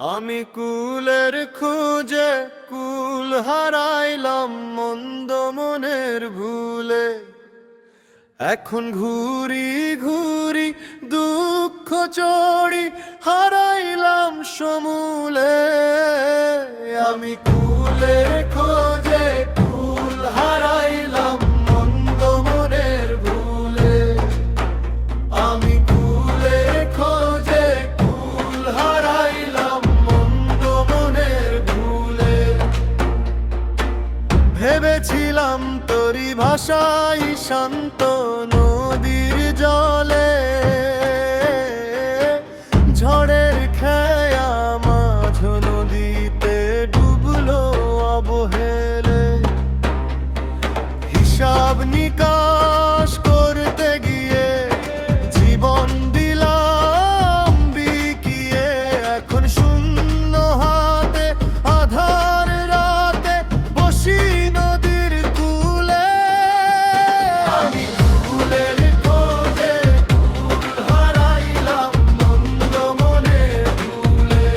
আমি কুলের খুঁজে কুল হারাইলাম মন্দ মনের ভুলে। এখন ঘুরি ঘুরি দুঃখ চড়ি হারাইলাম সমূলে। আমি কুলের খোঁজে কুল হারাইলাম মন্দ মনের ভুলে। আমি কুলের খোঁজে কুল হারাইলাম মন্দ মনের ভুলে। ভেবেছিলাম তোরি ভাষাই শান্ত নদীর জলে, ঝড়ের খেয়া মাঝ নদীতে ডুবলো অবহেলে। হিসাব নিকাশ করতে গিয়ে জীবন দিলাম বিকিয়ে। এখন শূন্য হাতে আধার রাতে বসি নদীর কূলে। আমি কুলের খোঁজে কুল হারাইলাম মন্দ মনের ভুলে।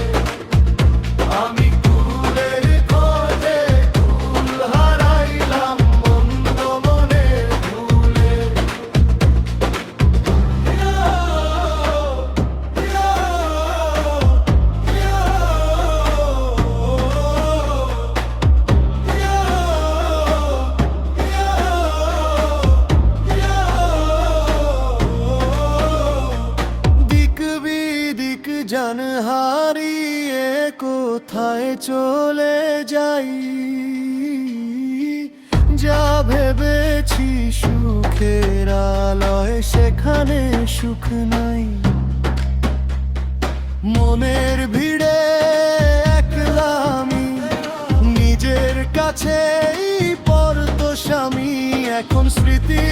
আমি কুলের খোঁজে কুল হারাইলাম মন্দ মনের ভুলে। দিক বিদিক জান হারিয়ে কোথায় চলে যাই। যা ভেবেছি সুখের আলয় সেখানে সুখ নাই। মনের ভিড়ে একলা আমি নিজের কাছেই পরতো স্বামী। এখন স্মৃতি